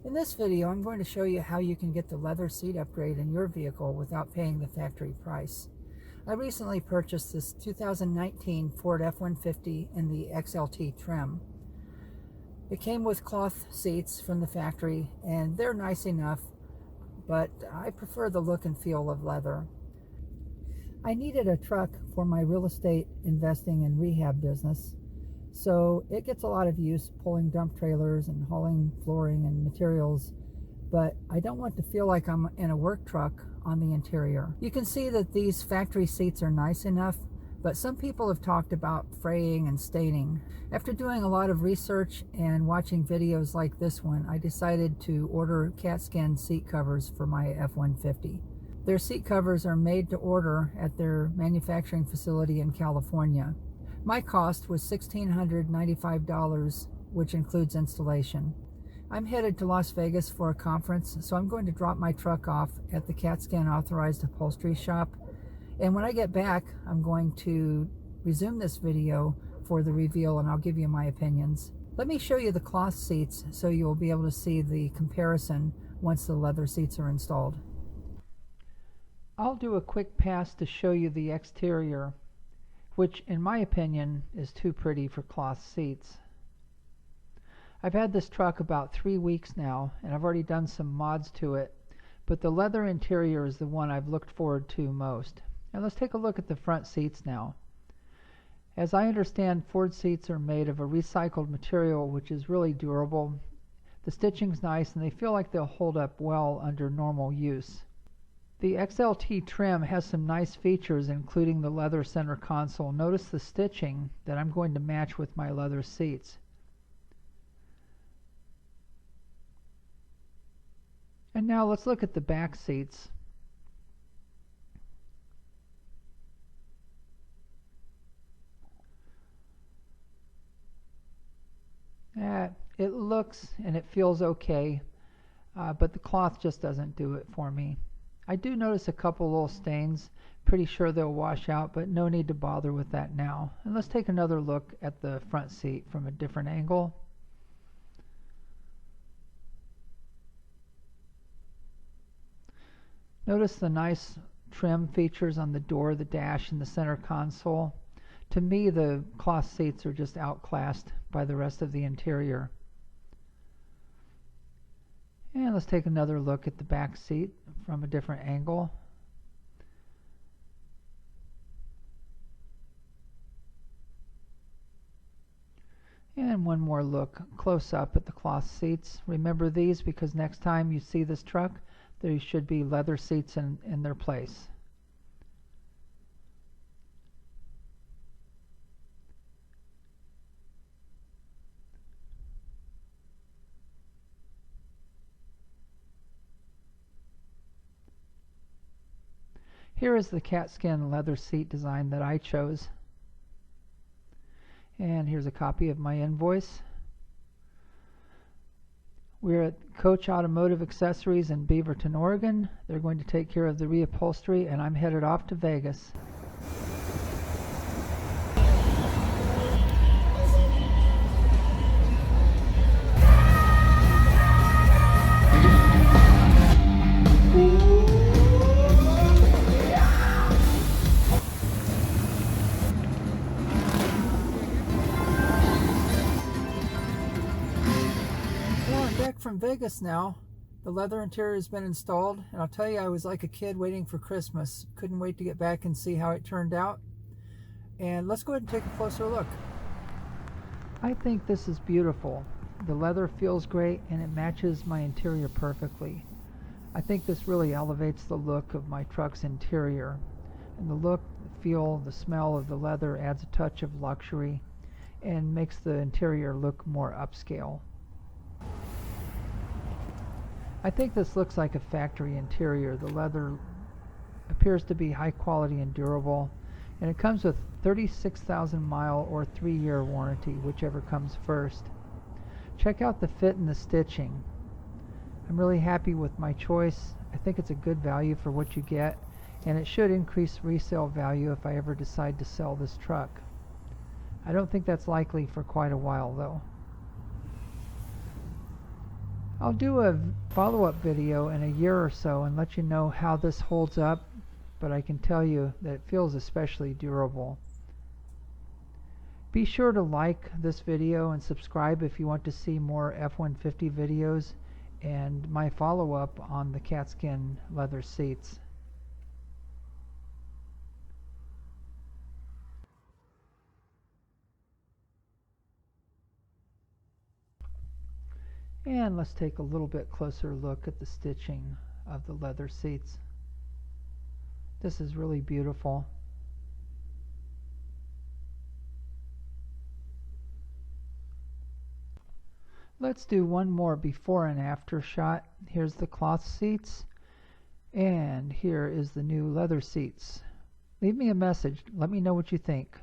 In this video, I'm going to show you how you can get the leather seat upgrade in your vehicle without paying the factory price. I recently purchased this 2019 Ford F-150 in the XLT trim. It came with cloth seats from the factory, and they're nice enough, but I prefer the look and feel of leather. I needed a truck for my real estate investing and rehab business, so it gets a lot of use pulling dump trailers and hauling flooring and materials, but I don't want to feel like I'm in a work truck on the interior. You can see that these factory seats are nice enough, but some people have talked about fraying and staining. After doing a lot of research and watching videos like this one, I decided to order Katzkin seat covers for my F-150. Their seat covers are made to order at their manufacturing facility in California. My cost was $1,695, which includes installation. I'm headed to Las Vegas for a conference, so I'm going to drop my truck off at the Katzkin authorized upholstery shop. And when I get back, I'm going to resume this video for the reveal, and I'll give you my opinions. Let me show you the cloth seats so you'll be able to see the comparison once the leather seats are installed. I'll do a quick pass to show you the exterior, which in my opinion is too pretty for cloth seats. I've had this truck about 3 weeks now, and I've already done some mods to it, but the leather interior is the one I've looked forward to most. Now let's take a look at the front seats now. As I understand, Ford seats are made of a recycled material which is really durable. The stitching's nice and they feel like they'll hold up well under normal use. The XLT trim has some nice features, including the leather center console. Notice the stitching that I'm going to match with my leather seats. And now let's look at the back seats. It looks and it feels okay, but the cloth just doesn't do it for me. I do notice a couple little stains. Pretty sure they'll wash out, but no need to bother with that now. And let's take another look at the front seat from a different angle. Notice the nice trim features on the door, the dash, and the center console. To me, the cloth seats are just outclassed by the rest of the interior. And let's take another look at the back seat from a different angle. And one more look close up at the cloth seats. Remember these because next time you see this truck, there should be leather seats in their place. Here is the Katzkin leather seat design that I chose. And here's a copy of my invoice. We're at Coach Automotive Accessories in Beaverton, Oregon. They're going to take care of the reupholstery, and I'm headed off to Vegas. Back from Vegas now. The leather interior has been installed, and I'll tell you, I was like a kid waiting for Christmas. Couldn't wait to get back and see how it turned out. And let's go ahead and take a closer look. I think this is beautiful. The leather feels great and it matches my interior perfectly. I think this really elevates the look of my truck's interior. And the look, the feel, the smell of the leather adds a touch of luxury and makes the interior look more upscale. I think this looks like a factory interior. The leather appears to be high quality and durable, and it comes with 36,000 mile or 3-year warranty, whichever comes first. Check out the fit and the stitching. I'm really happy with my choice. I think it's a good value for what you get, and it should increase resale value if I ever decide to sell this truck. I don't think that's likely for quite a while though. I'll do a follow-up video in a year or so and let you know how this holds up, but I can tell you that it feels especially durable. Be sure to like this video and subscribe if you want to see more F-150 videos and my follow-up on the Katzkin leather seats. And let's take a little bit closer look at the stitching of the leather seats. This is really beautiful. Let's do one more before and after shot. Here's the cloth seats, and here is the new leather seats. Leave me a message. Let me know what you think.